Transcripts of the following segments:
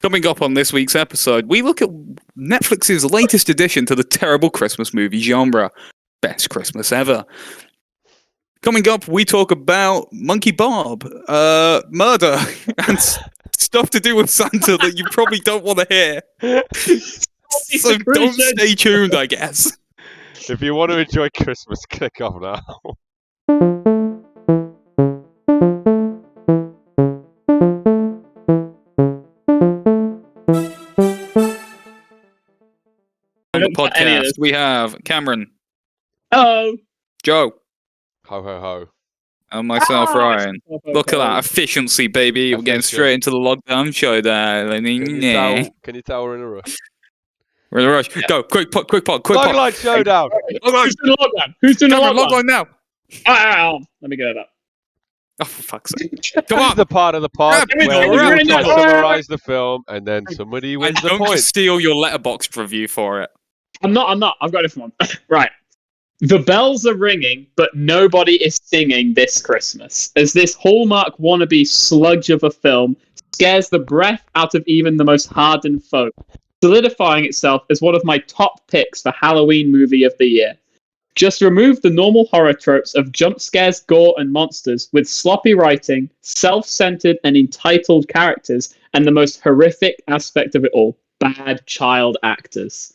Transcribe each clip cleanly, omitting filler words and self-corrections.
Coming up on this week's episode, we look at Netflix's latest addition to the terrible Christmas movie genre. Best Christmas ever. Coming up, we talk about Monkey Bob, murder, and stuff to do with Santa that you probably don't want to hear. So don't stay tuned, I guess. If you want to enjoy Christmas, click off now. On the podcast, we have Cameron. Hello. Joe. Ho, ho, ho. And myself, Ryan. Look at that efficiency, baby. We're getting straight into the lockdown show there. Can you tell we're in a rush? We're in a rush. Yeah. Go, quick pot. Logline showdown. Who's doing the lockdown? Who's doing the logline now? Let me get it up. Oh, for fuck's sake. Come on. This is the part of the pod where we summarize the film and then somebody wins the point. Don't steal your letterboxd review for it. I'm not. I've got a different one. Right. The bells are ringing, but nobody is singing this Christmas, as this Hallmark wannabe sludge of a film scares the breath out of even the most hardened folk, solidifying itself as one of my top picks for Halloween movie of the year. Just remove the normal horror tropes of jump scares, gore, and monsters with sloppy writing, self-centered and entitled characters, and the most horrific aspect of it all, bad child actors.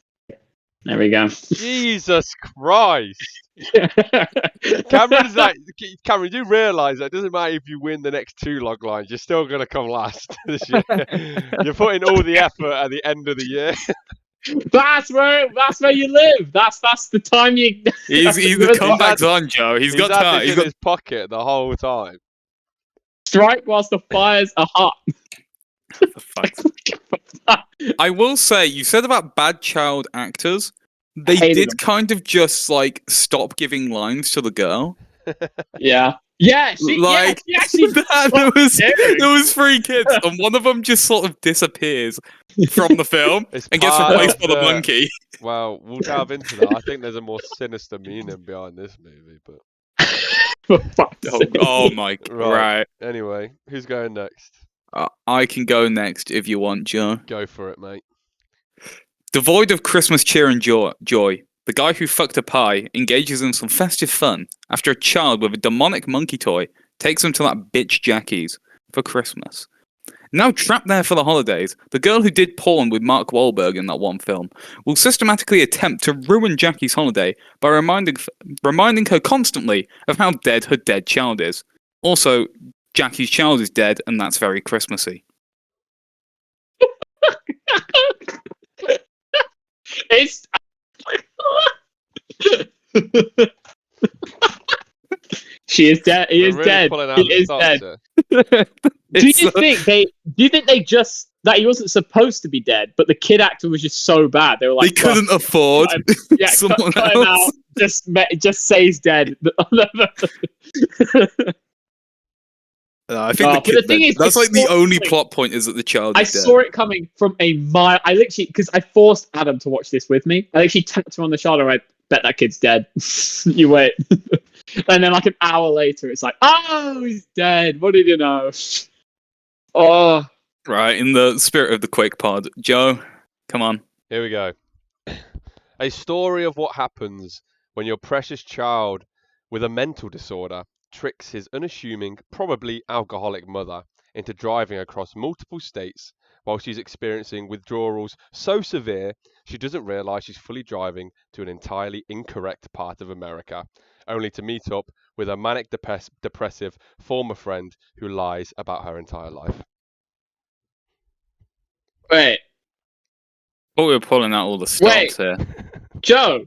There we go. Jesus Christ. Cameron, you do realise that it doesn't matter if you win the next two log lines, you're still going to come last this year. You're putting all the effort at the end of the year. That's where you live. That's the time you. He's the comeback's on, Joe. He's got time. He's got his pocket the whole time. Strike whilst the fires are hot. I will say, you said about bad child actors. They did kind of just like stop giving lines to the girl. Yeah. Yeah, she actually there was three kids, and one of them just sort of disappears from the film and gets replaced by the monkey. Well, we'll delve into that. I think there's a more sinister meaning behind this movie, but oh my god! Right. Anyway, who's going next? I can go next if you want, Joe. Go for it, mate. Devoid of Christmas cheer and joy, the guy who fucked a pie engages in some festive fun after a child with a demonic monkey toy takes him to that bitch Jackie's for Christmas. Now trapped there for the holidays, the girl who did porn with Mark Wahlberg in that one film will systematically attempt to ruin Jackie's holiday by reminding her constantly of how dead her dead child is. Also, Jackie's child is dead, and that's very Christmassy. It's... She is dead. He is dead. He is dead. Do you think they just that he wasn't supposed to be dead, but the kid actor was just so bad they were like they couldn't afford someone else. Just say he's dead. I think that's like the only plot point is that the child is dead. Saw it coming from a mile. I literally, because I forced Adam to watch this with me. I literally tapped him on the shoulder. I bet that kid's dead. You wait. And then like an hour later, it's like, oh, he's dead. What did you know? Oh. Right, in the spirit of the Quake Pod. Joe, come on. Here we go. A story of what happens when your precious child with a mental disorder tricks his unassuming, probably alcoholic mother into driving across multiple states while she's experiencing withdrawals so severe she doesn't realize she's fully driving to an entirely incorrect part of America, only to meet up with a manic depressive former friend who lies about her entire life. Wait. Oh, we're pulling out all the stops here. Joe.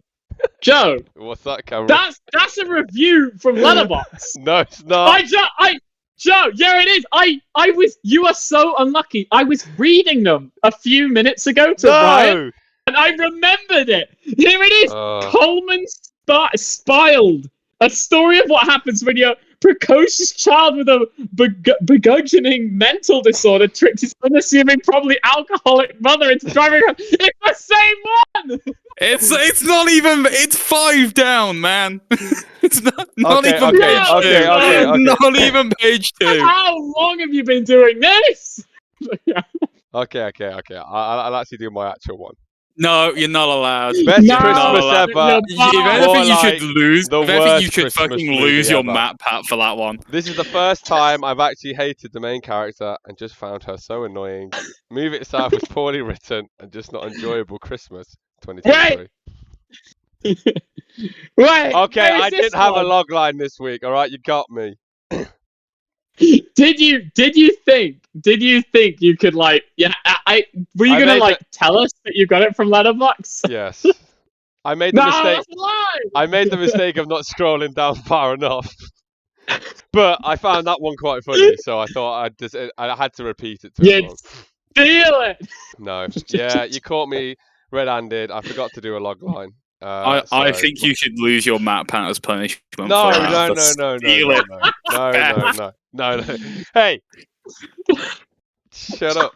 What's that, Cameron? That's a review from Letterboxd. No, it's not. Joe, yeah, it is. You are so unlucky. I was reading them a few minutes ago to Ryan, and I remembered it. Here it is. Coleman Spiled. A story of what happens when your precocious child with a beguiling mental disorder tricks his unassuming, probably alcoholic mother into driving around. It's the same one! It's not even... It's 5 down, man. It's not even page 2. Okay. Not even page 2. How long have you been doing this? Okay. I'll actually do my actual one. No, you're not allowed. Best No, Christmas ever. you're If bad. More anything, you like should lose. the If anything, you worst should Christmas fucking movie lose your ever. map, Pat, for that one. This is the first time I've actually hated the main character and just found her so annoying. Movie itself was poorly written and just not enjoyable. Christmas 2023. Wait. Okay, where's I this didn't have a one? log line this week. All right, you got me. Did you think you could like were you I gonna made like tell us that you got it from Letterboxd? Yes. I made the No, mistake. that's a lie. I made the mistake of not scrolling down far enough. But I found that one quite funny, so I thought I had to repeat it to You everyone. steal it. No. Yeah, you caught me red-handed. I forgot to do a log line. I So- think you should lose your map, Pat, as punishment. No, for that. No. Hey, shut up.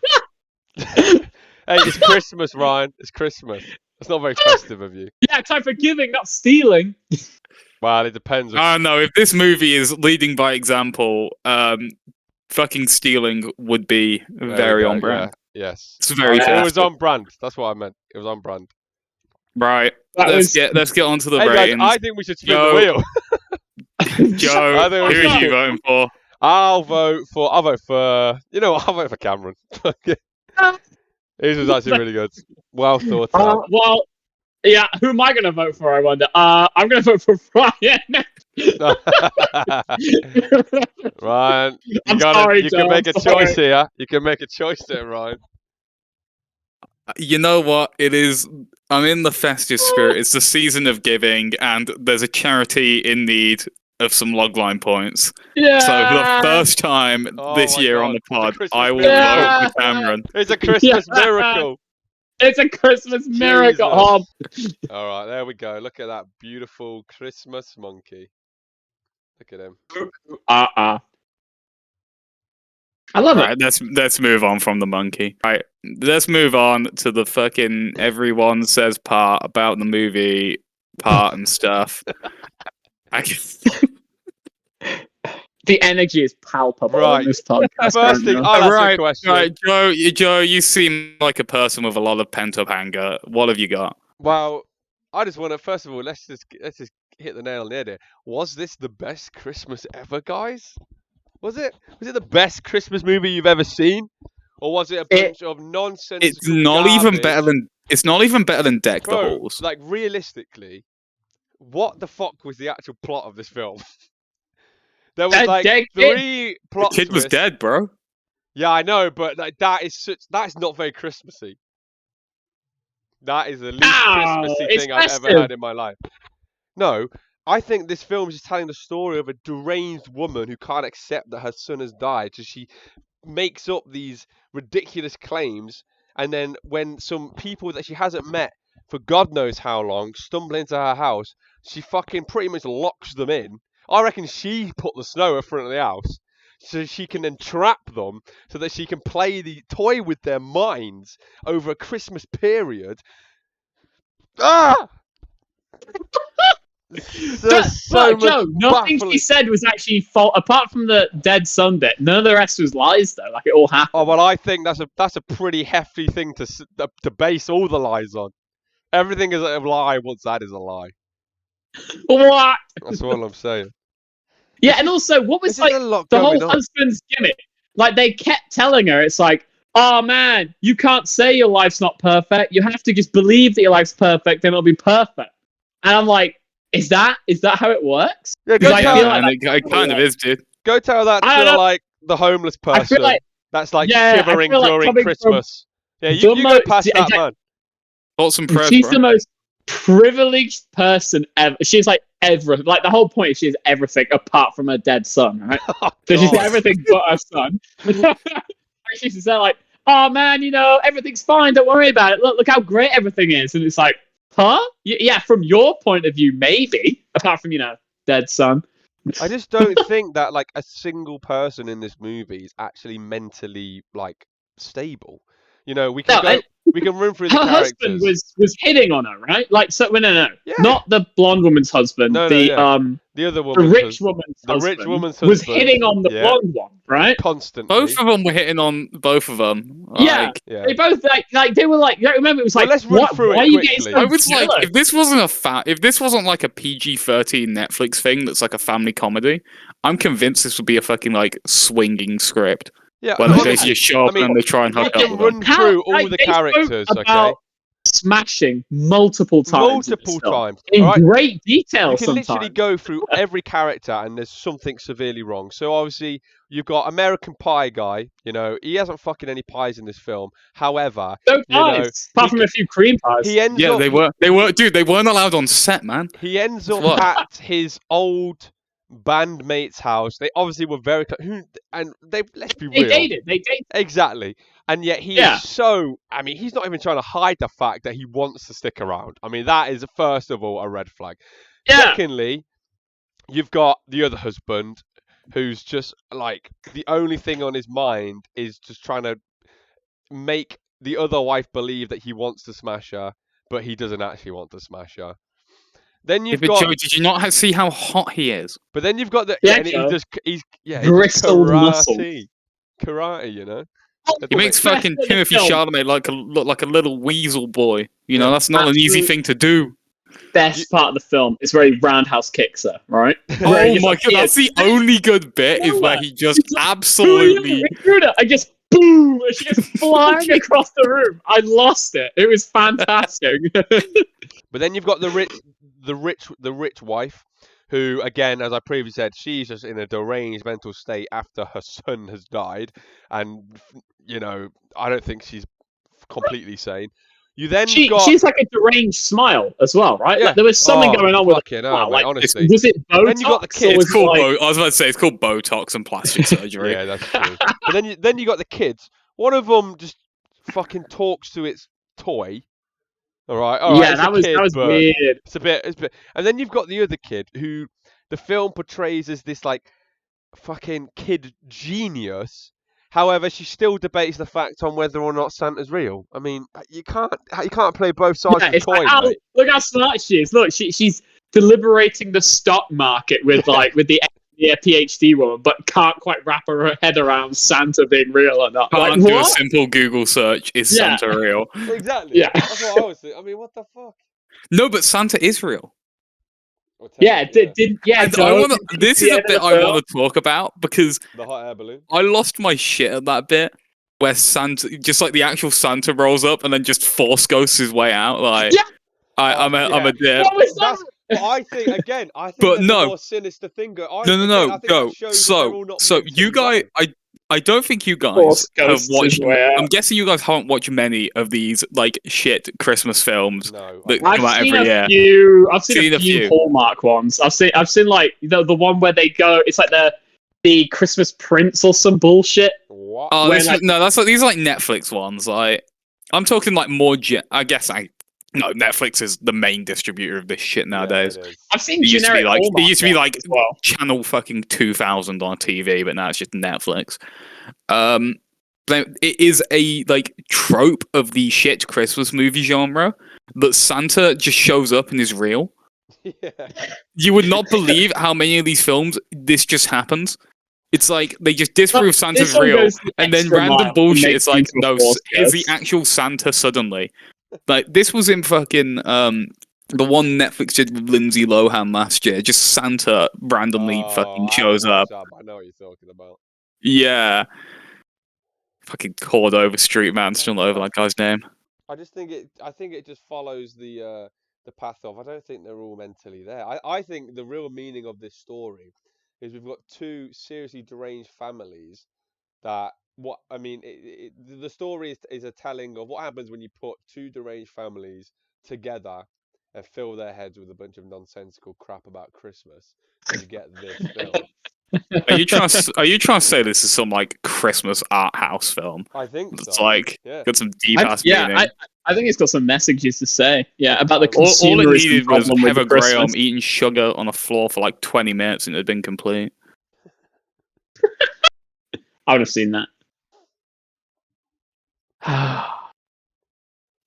Hey, it's Christmas, Ryan. It's Christmas. That's not very festive of you. Yeah, time for giving, not stealing. Well, it depends. I don't know. If this movie is leading by example, fucking stealing would be There we very go, on brand. Yeah, yes. It's very It was festive. on brand. That's what I meant. It was on brand. Right. That Let's was get onto the Hey guys, ratings. I think we should spin Yo. the wheel. Joe, I think we who are should- you voting for? I'll vote for. You know what? I'll vote for Cameron. His was actually really good. Well thought out. well, yeah. Who am I gonna vote for? I wonder. I'm gonna vote for Ryan. Ryan, I'm sorry, you Joe, can make a I'm sorry. choice here. You can make a choice there, Ryan. You know what? It is. I'm in the festive spirit. It's the season of giving, and there's a charity in need of some logline points. Yeah. So for the first time Oh this my year on God, the it's a pod, Christmas I will miracle. vote for Cameron. It's a Christmas Yeah. miracle. It's a Christmas miracle. Jesus. All right, there we go. Look at that beautiful Christmas monkey. Look at him. I love it. Right, let's move on from the monkey. Right, let's move on to the fucking everyone says part about the movie part and stuff. The energy is palpable Right. in this podcast. First thing, right now. I'll ask you a right, question. right, Joe, you seem like a person with a lot of pent up anger. What have you got? Well, I just want to first of all let's just hit the nail on the head here. Was this the best Christmas ever, guys? Was it the best Christmas movie you've ever seen, or was it a bunch of nonsense? It's not even better than Deck the Bro, Halls. like realistically, what the fuck was the actual plot of this film? There was That like dead kid. 3 The plot kid was twists. dead, bro. Yeah, I know, but like that is not very Christmassy. That is the least No, Christmassy it's thing I've ever festive. heard in my life. No, I think this film is just telling the story of a deranged woman who can't accept that her son has died, so she makes up these ridiculous claims, and then when some people that she hasn't met for God knows how long stumble into her house, she fucking pretty much locks them in. I reckon she put the snow in front of the house so she can then trap them so that she can toy with their minds over a Christmas period. Ah! There's so much Joe, nothing baffling- she said was actually fault. Apart from the dead son bit, none of the rest was lies though. Like it all happened. Oh well, I think that's a pretty hefty thing to base all the lies on. Everything is a lie once that is a lie. What? That's all I'm saying. Yeah, and also, what was This is like a lot the going whole on. husband's gimmick? Like they kept telling her, it's like, oh man, you can't say your life's not perfect. You have to just believe that your life's perfect, and it'll be perfect. And I'm like, is that how it works? Yeah, Because I Yeah, feel like man, it kind of is, dude. go tell that I don't to know. like the homeless I person feel like that's like Yeah, I shivering feel like during coming from Christmas. Yeah, the you go mo- past yeah, that yeah. man. Thoughts and prayers, she's bro. the most privileged person ever. She's like everything. Like the whole point is she's everything apart from her dead son, right? Oh, So she's God. everything but her son. She's just like, oh man, everything's fine. Don't worry about it. Look how great everything is. And it's like, huh? Yeah, from your point of view, maybe. Apart from dead son. I just don't think that like a single person in this movie is actually mentally like stable. We can No, we can run through the her characters. husband was hitting on her, right? Like, so no, Yeah. not the blonde woman's husband. No, the yeah. The other The woman's rich husband, woman's the husband rich woman's was husband, hitting on the yeah. blonde one, right? constantly. Both of them were hitting on both of them. Yeah. Like, Yeah. They both like they were like. You don't remember? It was Well, like, let's run what? through it Why are you getting quickly. so I was like, jealous? if this wasn't like a PG-13 Netflix thing that's like a family comedy, I'm convinced this would be a fucking like swinging script Yeah. where no, they basically just show up I mean, and they try and we hook up can with run them. through all the they spoke characters, okay? about smashing multiple times. in this Multiple film, times. in All right. great detail. You can sometimes. literally go through every character and there's something severely wrong. So obviously you've got American Pie guy, he hasn't fucking any pies in this film. However, No pies, apart from he a few cream pies. he ends Yeah, up they were, dude. They weren't allowed on set, man. he ends That's up what. at his old bandmate's house. They obviously were very and let's be They real. dated. They dated. Exactly. And yet he Yeah. is so, he's not even trying to hide the fact that he wants to stick around. I mean, that is, first of all, a red flag. Yeah. Secondly, you've got the other husband who's just like, the only thing on his mind is just trying to make the other wife believe that he wants to smash her, but he doesn't actually want to smash her. Then Yeah, you've but got, Joe, did you not see how hot he is? but then you've got the, Yeah, and he Joe. does, he does Bristled muscle. karate, He makes Best fucking of the Timothy film. Chalamet look like a little weasel boy. Yeah. That's not an easy Absolute- thing to do. Best part of the film is where he roundhouse kicks her, right? Oh Where he my just god, that's the only good bit is where he just He's like, absolutely. I just boom, and she goes flying across the room. I lost it. It was fantastic. But then you've got the rich wife, who, again, as I previously said, she's just in a deranged mental state after her son has died, and I don't think she's completely sane. You then got she's like a deranged smile as well, right? Yeah. Like there was something going on with fucking her. hell, Wow, mate, like, honestly. was it Botox? Then you got the or kids. was It's it called like, I was about to say it's called Botox and plastic surgery. Yeah, that's true. But then you got the kids. One of them just fucking talks to its toy. All right, yeah, it's a that was kid, but weird. it's a bit. And then you've got the other kid who the film portrays as this like fucking kid genius. However, she still debates the fact on whether or not Santa's real. I mean, you can't play both sides Yeah, of the it's coin, like, mate. look how smart she is. Look, she's deliberating the stock market with the PhD woman, but can't quite wrap her head around Santa being real or not. Like, Can't do a what? simple Google search. Is Yeah. Santa real? Exactly. Yeah. That's what I was thinking. I mean, what the fuck? No, but Santa is real. Well, Yeah, technically, This is a bit I want to talk about because the hot air balloon. I lost my shit at that bit where Santa, just like the actual Santa rolls up and then just force ghosts his way out. Like, Yeah. I'm a dip. What was that? That's. But I think again. I think But there's no. a more sinister thing. I No, think go. that shows that they're all not So mentally you guys, well. I don't think you guys Force have ghosts his watched. way out. I'm guessing you guys haven't watched many of these like shit Christmas films. No, that I come out I've seen every a year. few. I've Seen seen a a few few. Hallmark ones. I've seen like the one where they go. It's like the Christmas Prince or some bullshit. what? Oh, Where, like- that's like these are like Netflix ones. Like, I'm talking like more. Netflix is the main distributor of this shit nowadays. Yeah, it is. I've seen It used to be generic. like- it Hallmark used to be ones like- as well. Channel fucking 2000 on TV, but now it's just Netflix. But it is a like trope of the shit Christmas movie genre that Santa just shows up and is real. Yeah. You would not believe how many of these films this just happens. It's like they just disprove Santa's This one real, goes the and then extra random mile and bullshit. makes It's like, you no, force here's the ghosts. actual Santa suddenly. Like this was in fucking the one Netflix did with Lindsay Lohan last year. Just Santa randomly fucking shows up. I know what you're talking about. Yeah. Fucking Cordova Street man, still not over that guy's name. I think it just follows the path of. I don't think they're all mentally there. I think the real meaning of this story is we've got two seriously deranged families that the story is a telling of what happens when you put two deranged families together and fill their heads with a bunch of nonsensical crap about Christmas, and you get this film. Are you trying to say this is some like Christmas art house film? I think It's so. like Yeah. got some deep ass meaning. I think it's got some messages to say. Yeah, about the All it consumerism needed was problem with Heather Christmas. Graham eating sugar on the floor for like 20 minutes and it had been complete. I would have seen that.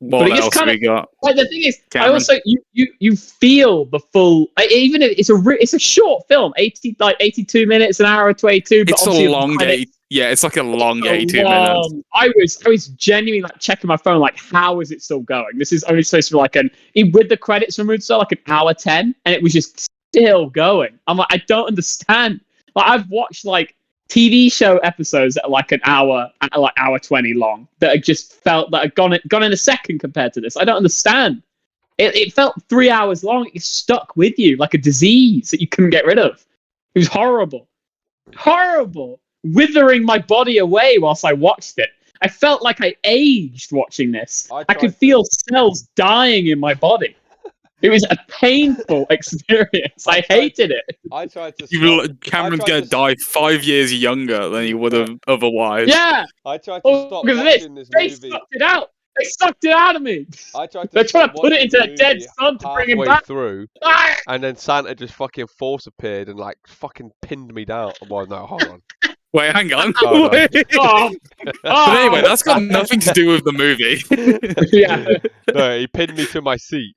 What it gets else kind we got? Like the thing is, Cameron? I also you feel the full. Even if it's a short film, 82 minutes, an hour 22. But It's a obviously long the day. Yeah, it's like a long so 82 minutes. long. I was genuinely like checking my phone, like, how is it still going? This is only supposed to be like with the credits removed, so like an hour 10, and it was just still going. I'm like, I don't understand. Like, I've watched like TV show episodes that are like an hour, like hour 20 long, that I just felt that had gone in a second compared to this. I don't understand. It felt 3 hours long. It stuck with you like a disease that you couldn't get rid of. It was horrible. Horrible. Withering my body away whilst I watched it. I felt like I aged watching this. I could feel cells dying in my body. It was a painful experience. I hated it. I tried to. Cameron's gonna die 5 years younger than he would have otherwise. Yeah. I tried to stop watching this They movie. sucked it out. They sucked it out of me. I tried to. They're trying to stop put it watching into the a dead movie sun to bring him halfway back. through, Ah! and then Santa just fucking force appeared and like fucking pinned me down. Well, no, hold on. Wait, hang on. Oh, no. Oh. But anyway, that's got nothing to do with the movie. Yeah. No, he pinned me to my seat.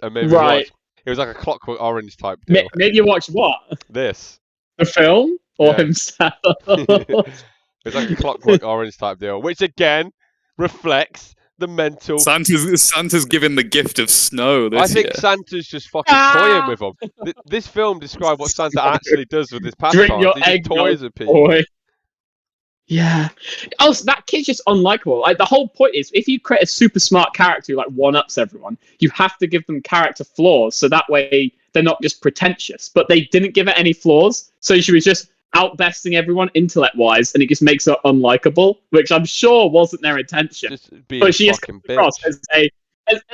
And made me Right. watch. It was like a Clockwork Orange type deal. Made you watch what? This. The film or Yeah. himself? It's like a Clockwork Orange type deal, which again reflects the mental. Santa's given the gift of snow this I think year. Santa's just fucking toying with them. This film describes what Santa actually does with his past Drink cards. your He just egg, toys with people. boy. Yeah. Also, that kid's just unlikable. Like, the whole point is, if you create a super smart character who like one-ups everyone, you have to give them character flaws, so that way they're not just pretentious. But they didn't give it any flaws, so she was just outbesting everyone intellect-wise, and it just makes her unlikable, which I'm sure wasn't their intention. Just be But a she is fucking coming across bitch. as a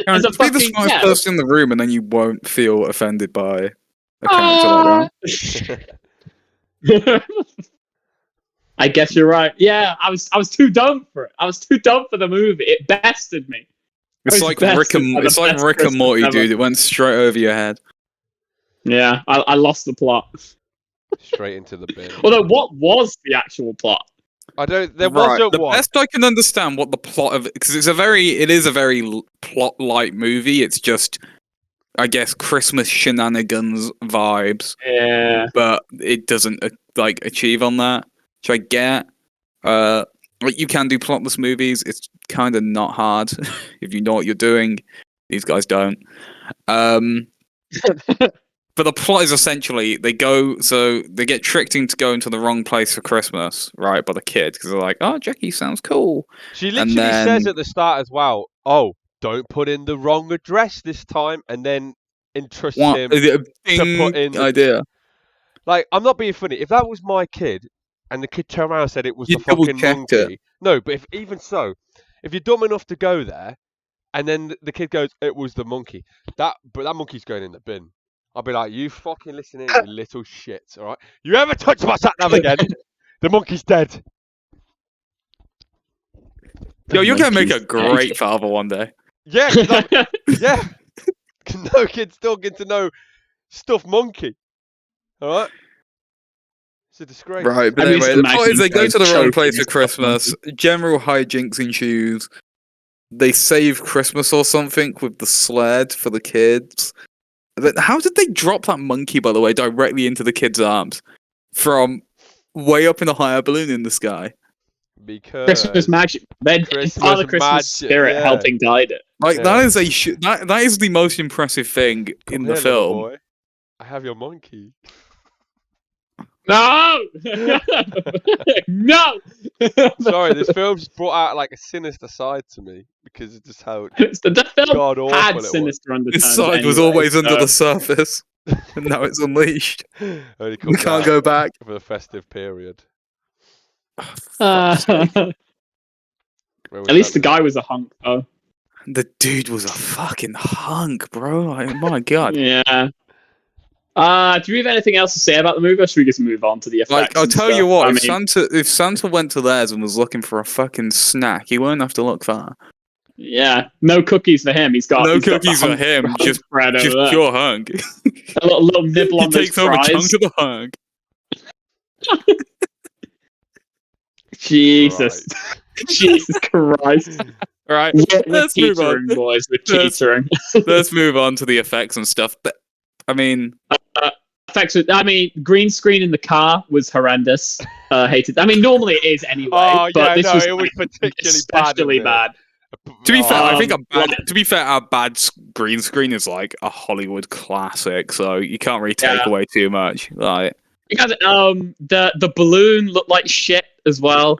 Cameron, as a just be the fucking smartest person in the room, and then you won't feel offended by a character like that. I guess you're right. Yeah, I was too dumb for it. I was too dumb for the movie. It bested me. It's like Rick and Morty, ever. dude. It went straight over your head. Yeah, I lost the plot. Straight into the bin. Although, what was the actual plot? There Right, wasn't the one. best I can understand what the plot of, because it is a very plot-light movie. It's just, I guess, Christmas shenanigans vibes, Yeah. but it doesn't like achieve on that. Which I get. Like, you can do plotless movies. It's kind of not hard if you know what you're doing. These guys don't. But the plot is essentially they get tricked into going to the wrong place for Christmas, right, by the kid, because they're like, "Oh, Jackie sounds cool." She literally says at the start as well, "Oh, don't put in the wrong address this time," and then entrusts him to put in the idea. Like, I'm not being funny. If that was my kid, and the kid turned around and said it was You'd the fucking double-checked it. monkey. No, but if you're dumb enough to go there, and then the kid goes, "It was the monkey," but that monkey's going in the bin. I'll be like, "You fucking listen in, you little shit, all right? You ever touch my sat nav again? The monkey's dead." Yo, you're gonna make a great father one day. Yeah, 'cause yeah. No kid's still getting to know stuffed monkey. All right. It's a disgrace. Right, but I'm used anyway, to the point is they go to the wrong choking place for and stuff, Christmas. General hijinks ensues. They save Christmas or something with the sled for the kids. How did they drop that monkey, by the way, directly into the kid's arms from way up in a higher balloon in the sky? Because Christmas magic. Then it's part of the Christmas magic, spirit yeah. helping guide it. Like Yeah. that is that is the most impressive thing in the Here, little film. boy, I have your monkey. No! No! Sorry, this film's brought out like a sinister side to me because it's just how The film god awful had it was. sinister undertones. This side was anyway, always under so- the surface, and now it's unleashed. Only We comes can't out go back. for the festive period. At Where was least the that guy was a hunk, though. The dude was a fucking hunk, bro. Like, my god. Yeah. Do we have anything else to say about the movie, or should we just move on to the effects? Like, I'll and tell you stuff? what, I if Santa went to theirs and was looking for a fucking snack, he won't have to look far. Yeah, no cookies for him. He's got No he's got the cookies for hunk him, just bread over Just there. pure hunk. A little nibble He on those takes over a fries. chunk of the hunk. Jesus. Jesus Christ. Right. We're Let's move on. teetering, boys. We're Let's- teetering. Let's move on to the effects and stuff. But I mean, Green screen in the car was horrendous. Hated. I mean, normally it is anyway. Oh, but yeah, this no, was it was like, particularly especially bad. to be fair, I think like- to be fair, our bad green screen is like a Hollywood classic, so you can't really take Yeah. away too much. Like, Because, the balloon looked like shit as well.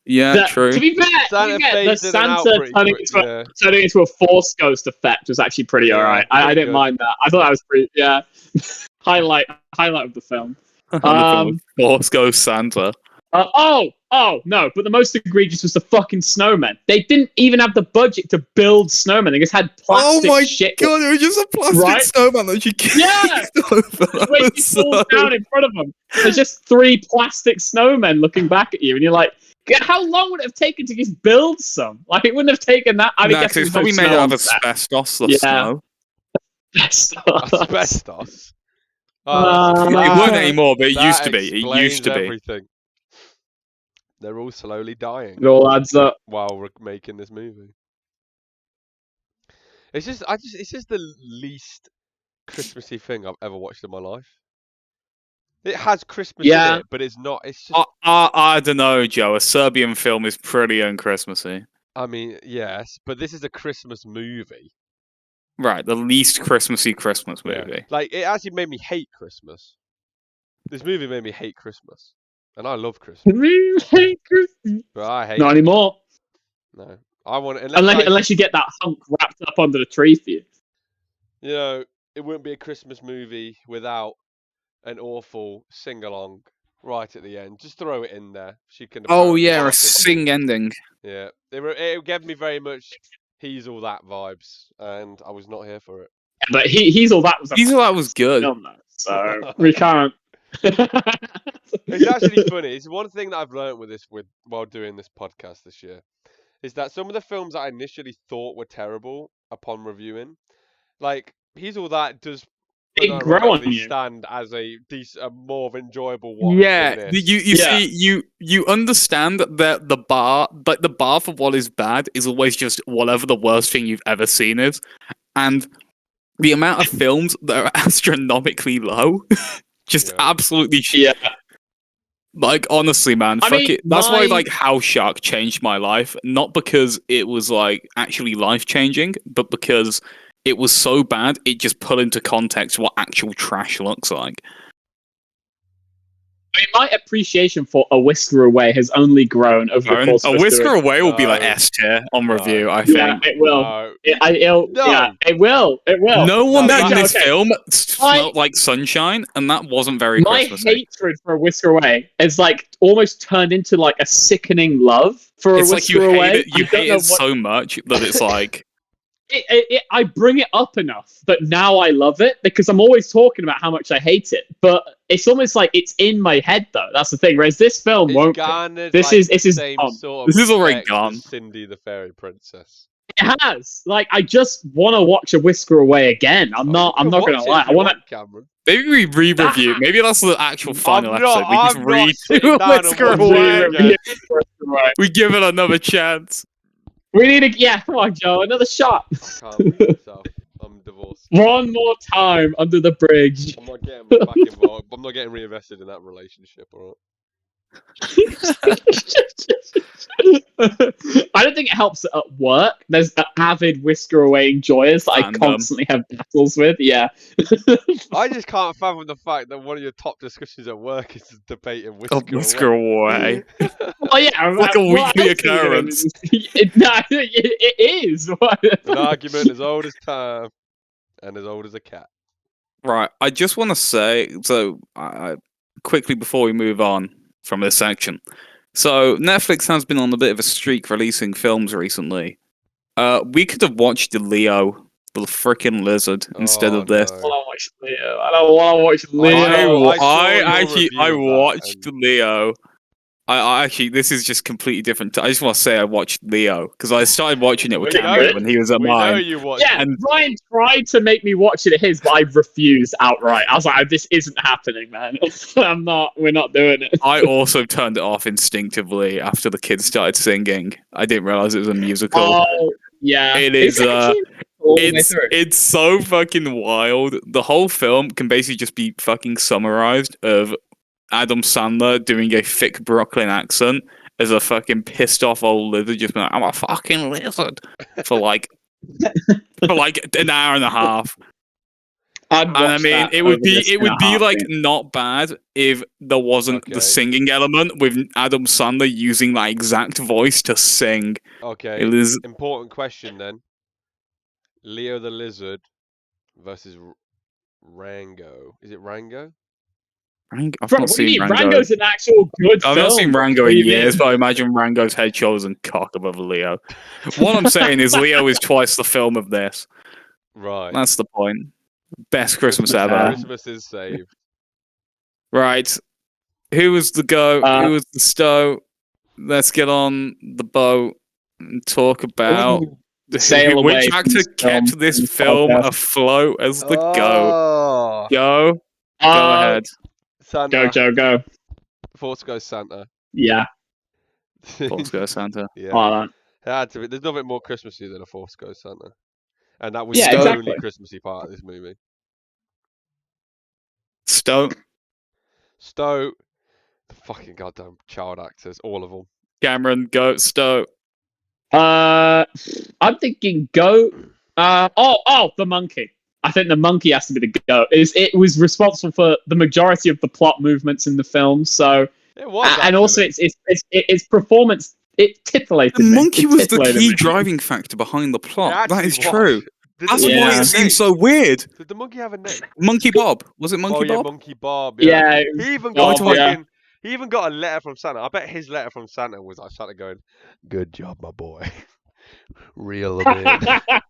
yeah, true. To be fair, Santa the faded it out Santa pretty turning quick, turning into a Force Ghost effect was actually pretty Yeah, alright. pretty I didn't good. mind that. I thought that was pretty. Yeah, highlight of the film. Force Ghost Santa. Oh no! But the most egregious was the fucking snowmen. They didn't even have the budget to build snowmen. They just had plastic shit. god, it was just a plastic Right? snowman that you kicked Yeah! over. That When was you fall down in front of them, there's just 3 plastic snowmen looking back at you, and you're like, how long would it have taken to just build some? Like, it wouldn't have taken that. I mean, Nah, guess 'cause it's there's no probably made snow out on of set. asbestos, the Yeah. snow. Asbestos. Uh, It Ah. weren't anymore, but it that used to be. It explains used to be. everything. They're all slowly dying It all adds up. while we're making this movie. It's just the least Christmassy thing I've ever watched in my life. It has Christmas Yeah. in it, but it's not. It's just. I don't know, Joe. A Serbian film is pretty unchristmassy. I mean, yes, but this is a Christmas movie. Right, the least Christmassy Christmas Yeah. movie. Like, it actually made me hate Christmas. This movie made me hate Christmas, and I love Christmas, but I hate. Not it. anymore. No, I want it Unless you get that hunk wrapped up under the tree for you. You know, it wouldn't be a Christmas movie without an awful sing along right at the end. Just throw it in there. She can. Oh apparently yeah, a fucking- sing ending. Yeah, it gave me very much He's All That vibes, and I was not here for it. But he's all that was a These that was good. film, though, so we can't. It's actually funny. It's one thing that I've learned while doing this podcast this year, is that some of the films that I initially thought were terrible upon reviewing, like He's All That does They grow on unironically you. stand as a more enjoyable watch. Yeah, than this. you see, you understand that the bar for what is bad is always just whatever the worst thing you've ever seen is, and the amount of films that are astronomically low, just Yeah. absolutely shit. Yeah. Like, honestly, man, I fuck mean, it. That's why, my- like, House Shark changed my life. Not because it was, like, actually life-changing, but because it was so bad, it just put into context what actual trash looks like. I mean, my appreciation for A Whisker Away has only grown over the course A of us Whisker doing- Away will be, like, No. S tier on review, I Yeah, think. it will. No. Yeah, it will. It will. No one No, in this okay. film smelled like sunshine, and that wasn't very My Christmassy. hatred for A Whisker Away is like almost turned into like a sickening love for It's A like Whisker you Away. hate it. You I don't hate know it so much that it's like, I bring it up enough that now I love it because I'm always talking about how much I hate it. But it's almost like it's in my head though. That's the thing. Whereas this film It's won't. Be. garnered This like is- the this is same gone. sort of This is already respect as gone. Cindy the Fairy Princess. It has. Like I just want to watch A Whisker Away again. I'm not Watch gonna it lie. if I you want to. Cameron. maybe we re-review. Maybe that's the actual final I'm not- episode. We just I'm not read sitting down and Whisker watching Away. it again. We give it another chance. We need a come on, Joe, another shot. I can't believe myself. I'm divorced. One more time under the bridge. I'm not getting back involved. I'm not getting reinvested in that relationship. All I don't think it helps at work. There's avid Whisker Away enjoyers that I Fandom. constantly have battles with. Yeah. right. I just can't fathom the fact that one of your top discussions at work is debating Whisker. Oh, Whisker Away. Oh yeah, like a what weekly else are you gonna occurrence. do? It is. An argument as old as time and as old as a cat. Right. I just want to say, so quickly before we move on from this section. So Netflix has been on a bit of a streak releasing films recently. We could have watched the Leo, the freaking lizard, instead Oh, of this. no. I don't watch Leo. I don't want to watch Leo. I saw your I review of that watched and- Leo. I actually, this is just completely different. I just want to say I watched Leo because I started watching it with We know Cameron it. when he was at We know mine. you watched Yeah, it. Ryan tried to make me watch it at his, but I refused outright. I was like, "This isn't happening, man. I'm not. We're not doing it." I also turned it off instinctively after the kids started singing. I didn't realize it was a musical. Oh, yeah. It is, actually all the way It's through. it's so fucking wild. The whole film can basically just be fucking summarized of Adam Sandler doing a thick Brooklyn accent as a fucking pissed off old lizard, just being like, "I'm a fucking lizard" for like an hour and a half. I'd And I watch mean, that it would over be this in a like heartbeat. not bad if there wasn't Okay. the singing element with Adam Sandler using that exact voice to sing. Okay. It was Important question then. Leo the Lizard versus Rango. Is it Rango? I've Bro, not what do you seen mean? Rango. Rango's an actual good I've film. not seen Rango What do in you mean? years, but I imagine Rango's head, shoulders, and cock above Leo. What I'm saying is Leo is twice the film of this. Right. That's the point. Best Christmas ever. Christmas is saved. Right. Who was the goat? Who was the stow? Let's get on the boat and talk about Sail away which from actor this kept film this in the film podcast. afloat as the goat. Oh, Go ahead. Santa. Go. Force goes Santa. Yeah. Force Ghost Santa. Yeah. Oh, It had to be. There's nothing more Christmassy than a Force goes Santa. And that was Yeah, the exactly. only Christmassy part of this movie. Stowe. Stowe, the fucking goddamn child actors, all of them. Cameron. Go. Stowe. I'm thinking goat. The monkey. I think the monkey has to be the goat. It was responsible for the majority of the plot movements in the film. So, It was. and also actually. its performance. It titillated The me. monkey It was the titillated key me. driving factor behind the It plot. That actually is was. true. Did That's the monkey why have it a seems name? so weird. Did the monkey have a name? Monkey Bob. Was it Monkey Oh yeah, Bob? Monkey Bob. Yeah. He even Bob, got a yeah. fucking. He even got a letter from Santa. I bet his letter from Santa was like Santa going, "Good job, my boy. Reel them in.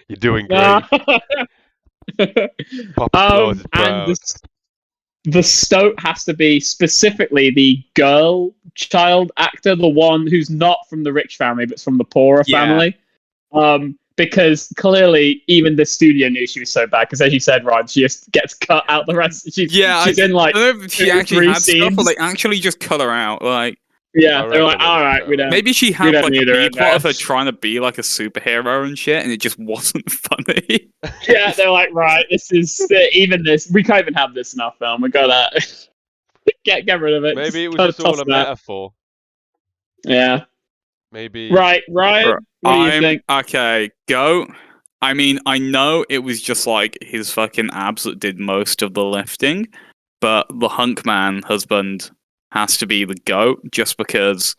You're doing great. Papa Claus is and proud." the stoat has to be specifically the girl child actor, the one who's not from the rich family but's from the poorer Yeah. family. Because clearly even the studio knew she was so bad. Because as you said, Rod, she just gets cut out the rest. She's in like I don't know if she 2 or actually 3 had stuff, or scenes. they actually just cut her out. Like yeah, I they're like, reckon all they right, just we cut don't. maybe she had don't like a need her in B plot of there. her trying to be like a superhero and shit, and it just wasn't funny. Yeah, they're like, right, this is even this. We can't even have this in our film. We got that. get rid of it. Maybe it was Just just all toss a it out. metaphor. Yeah. Maybe. Right, Ryan. What do you think? Okay, go. I mean, I know it was just like his fucking abs that did most of the lifting, but the hunk man husband has to be the goat just because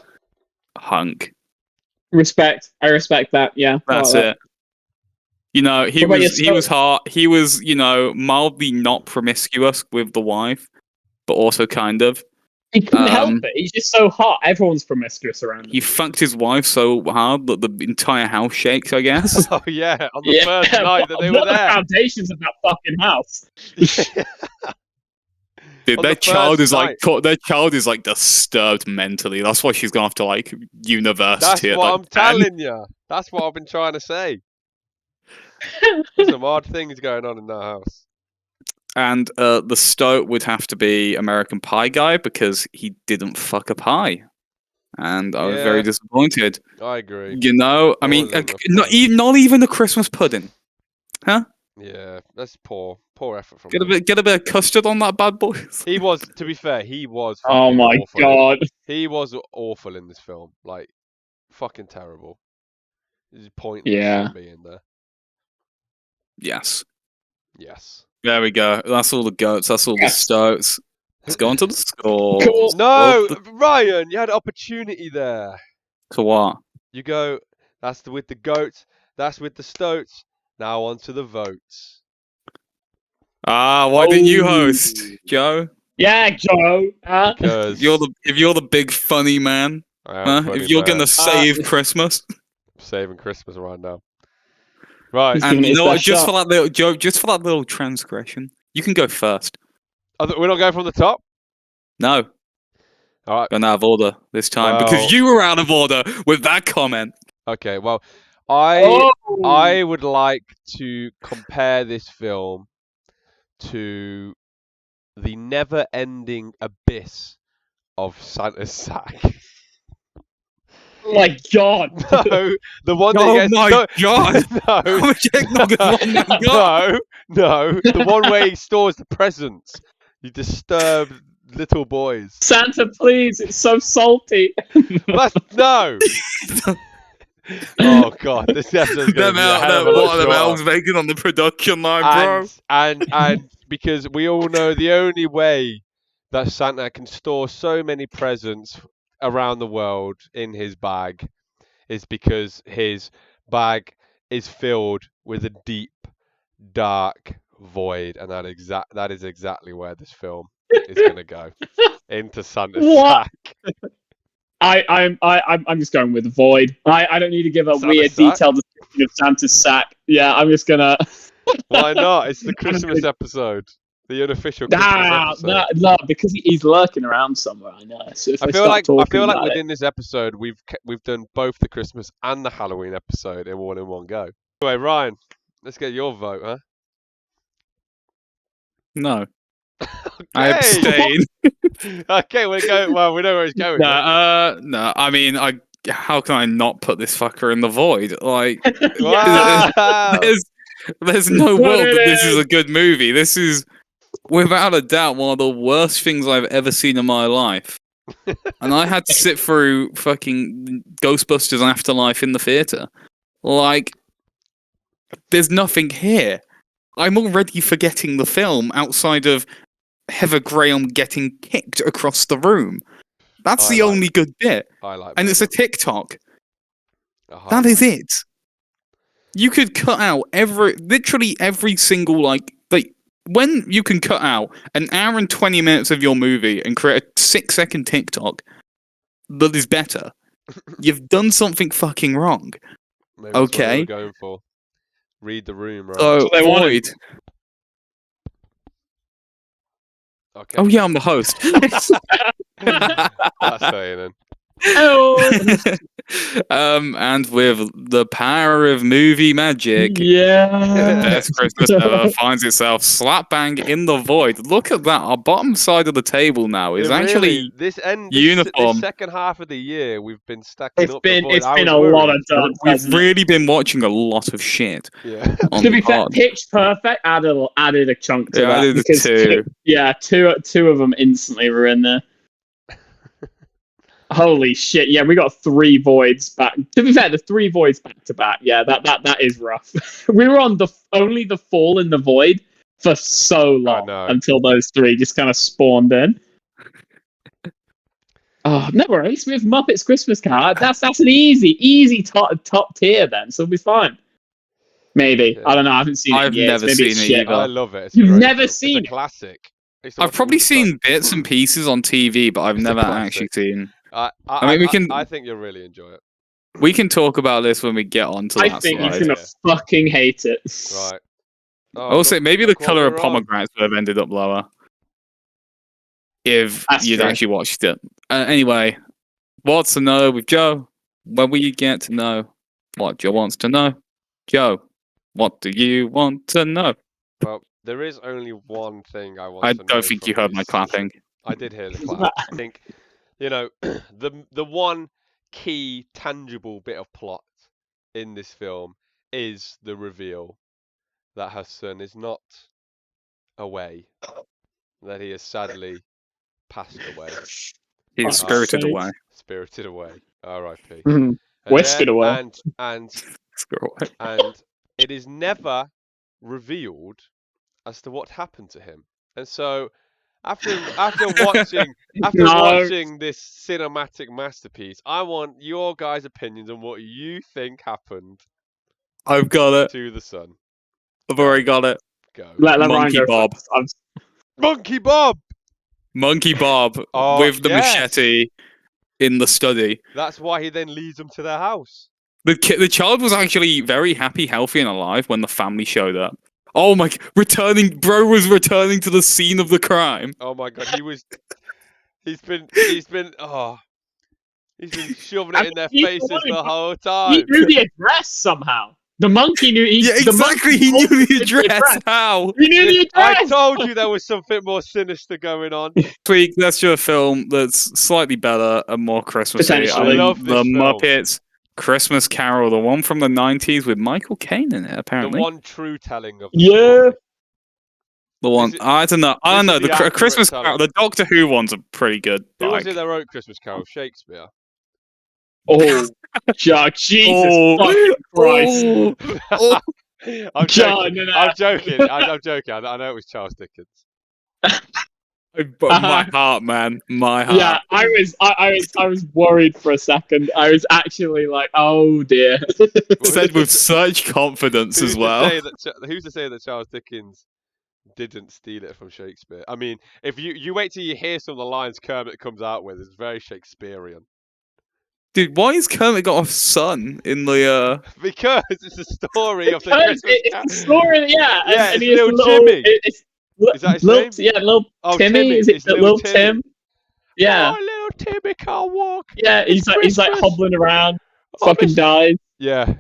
hunk. Respect. I respect that. Yeah. That's I like it. You know, he What about was your hot. He was, mildly not promiscuous with the wife, but also kind of. He couldn't help Um, it. He's just so hot. Everyone's promiscuous around him. He fucked his wife so hard that the entire house shakes, I guess. Oh yeah, on the first night that they were what are the there. foundations of that fucking house? Dude, On their the child first is like their child is like disturbed mentally. That's why she's gone off to like That's university. at, what like, I'm 10. telling you. That's what I've been trying to say. There's some odd things going on in that house. And the stoat would have to be American Pie guy because he didn't fuck a pie, and I was very Yeah. disappointed. I agree. You know, I I mean, wasn't enough not pie. not even a Christmas pudding. Yeah, that's poor effort from Get a them. bit of custard on that bad boy. He was, to be fair, he was. Oh fucking my awful. god. He was awful in this film. Like, fucking terrible. It's pointless Yeah. him being there. Yes, Yes. there we go. That's all the goats. That's all Yes. the stoats. Let's go on to the score. Cool. No, Ryan, you had opportunity there. To what? You go. That's with the goats. That's with the stoats. Now on to the votes. Ah, why didn't you Oh. host, Joe? Yeah, Joe. Because If you're the big funny man, I am funny if you're man. gonna save Christmas, saving Christmas right now. Right. He's and giving it you his know what, best just shot. for that little Joe, just for that little transgression, you can go first. We're not going from the top. No, All right. Gone out of order this time Well- because you were out of order with that comment. Okay. Well, I would like to compare this film to the never-ending abyss of Santa's sack. Oh my god! No, the one that Oh gets my god! How no, much eggnog has one man got? no, the one where he stores the presents. You disturb little boys. Santa, please! It's so salty. No. Oh god, this episode's gonna be a hell of a lot What are the shorter. elves making on the production line, bro? And because we all know the only way that Santa can store so many presents around the world in his bag is because his bag is filled with a deep, dark void, and that is exactly where this film is gonna go into Santa's What? sack. I'm just going with void. I don't need to give a Santa's weird, sack? detailed description of Santa's sack. Yeah, I'm just gonna. Why not? It's the Christmas episode, the unofficial Christmas episode. No, because he's lurking around somewhere. I know. So if I I feel start like talking about it, within this episode we've done both the Christmas and the Halloween episode in one go. Anyway, Ryan, let's get your vote, huh? No. I Okay. abstain. Okay, we're going. Well, we know where he's going. No. I mean, how can I not put this fucker in the void? Like, Wow. there's no Put world it that this is in. a good movie. This is, without a doubt, one of the worst things I've ever seen in my life. And I had to sit through fucking Ghostbusters Afterlife in the theater. Like, there's nothing here. I'm already forgetting the film outside of Heather Graham getting kicked across the room. That's I the like- only good bit. I like. And it's a TikTok. Uh-huh. That is it. You could cut out literally every single like when you can cut out an hour and 20 minutes of your movie and create a 6-second TikTok that is better. You've done something fucking wrong. Maybe that's what okay. we were going for. Read the room, right? So what they wanted. Void. Okay. Oh yeah, I'm the host. That's saying then. And with the power of movie magic, Yeah. Best Christmas Ever finds itself slap bang in the void. Look at that. Our bottom side of the table now is Yeah, actually really, this uniform. second half of the year we've been stacking It's up. the been void. it's I been was a lot worried. of done. we've really been watching a lot of shit Yeah. on To be the fair, pod. Pitch Perfect added a chunk to Yeah, that. I did because too. two of them instantly were in there. Holy shit! Yeah, we got 3 voids back. To be fair, the 3 voids back to back. Yeah, that is rough. We were on only the fall in the void for so long know. until those 3 just kind of spawned in. Oh, no worries. With Muppets Christmas Card, that's an easy top tier then, so we'll be fine. Maybe. Yeah. I don't know. I haven't seen it. I've in years. never Maybe it's seen it shit. either. I love it. It's You've great never film. seen it's it? a classic. I used to I've watch it probably all the time. seen bits and pieces on TV, but I've It's a never classic. actually seen. I mean, we can- I think you'll really enjoy it. We can talk about this when we get onto I that think slide. he's gonna fucking hate it. Right. Oh, I will say maybe the look what color of we're on. pomegranates would have ended up lower if That's you'd true. actually watched it. Anyway, what's to know with Joe? When will you get to know what Joe wants to know? Joe, what do you want to know? Well, there is only one thing I want I to know don't think from you heard my these. clapping. I did hear the clap. I think, the one key tangible bit of plot in this film is the reveal that her son is not away, that he has sadly passed away, He's Fuck's spirited sake. away. spirited away, R.I.P. Mhm. And Whispered then- away. and Screw away. and it is never revealed as to what happened to him. And so, after watching this cinematic masterpiece, I want your guys' opinions on what you think happened I've got it. to the son. I've already got it. Go, Let Ryan Monkey go Bob. first. I'm Monkey Bob. Monkey Bob Oh, with the yes. machete in the study. That's why he then leads them to their house. The child was actually very happy, healthy, and alive when the family showed up. Oh my! Bro was returning to the scene of the crime. Oh my god, He's been shoving it in their he's the faces one who- the whole He time. knew the address somehow. The monkey knew. Yeah, the monkey exactly. He told knew him the address. How? He knew the I address. told you there was something more sinister going on. This week, let's do a film that's slightly better and more Christmassy. Potentially. I love The this film. Muppets Christmas Carol, the one from the 90s with Michael Caine in it, The apparently. one true telling of the Yeah. story. The one, Is it- I don't know. this is the The accurate Christmas telling. Carol, the Doctor Who ones are pretty good. Who was like- it that wrote Christmas Carol? Shakespeare. Oh, John, Jesus Oh. fucking Christ. Oh. I'm John, joking. no. I'm joking. I'm joking. I know it was Charles Dickens. But my heart, man, my heart. Yeah, I was worried for a second. I was actually like, oh dear. Said with such confidence Who's as to well. say who's to say that Charles Dickens didn't steal it from Shakespeare? I mean, if you wait till you hear some of the lines Kermit comes out with, it's very Shakespearean. Dude, why has Kermit got a son in the Because it's a story of the Because Christmas it's Carol. a story, yeah. Yeah, and it's he is little little Jimmy. It's Is that his little, name? Yeah, little Oh, Timmy. Timmy. Is it It's little Timmy. Tim? Yeah, Oh, little Timmy can't walk. yeah. He's like Christmas. hobbling around, Oh, fucking Miss- dies. Yeah.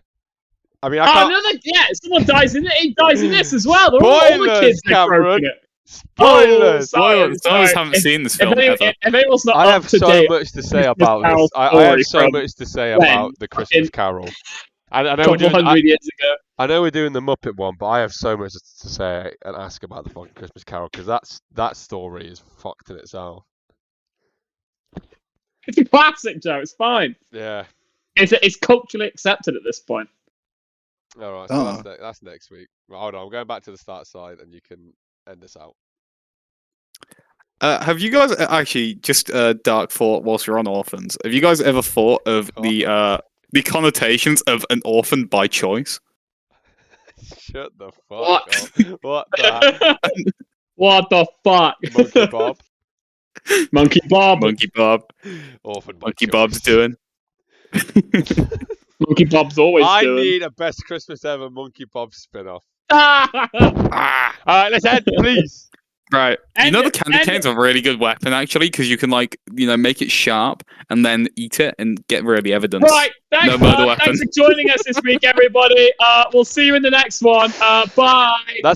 I mean, I Oh can't. no, yeah. Someone dies in it. He dies in this as well. They're all the Spoilers, kids are Cameron. croaking it. Spoilers. sorry, Spoilers, sorry. haven't If- seen this If, film any, ever. if anyone's not I up have to so date, much to say Christmas about Carol this. I story have so from much to say when? about the Christmas Fucking Carol. And I a know we're couple doing. hundred years ago. I know we're doing the Muppet one, but I have so much to say and ask about the fucking Christmas Carol because that story is fucked in itself. It's a classic, Joe. It's fine. Yeah. It's culturally accepted at this point. All right. So Oh. that's next week. Right, hold on. I'm going back to the start side, and you can end this out. Have you guys actually just dark thought whilst you're on orphans? Have you guys ever thought of the connotations of an orphan by choice? Shut the fuck What? up. What the What the fuck? Monkey Bob? Monkey Bob. Monkey Bob. Orphan by Monkey choice. Bob's doing. Monkey Bob's always I doing. need a Best Christmas Ever Monkey Bob spin-off. Ah! Ah, Alright, let's end, please. right. You End know the it, candy end cane's a really good weapon actually because you can make it sharp and then eat it and get really evidence. Right, thanks, No murder weapon. thanks for joining us this week, everybody. We'll see you in the next one. Bye. That's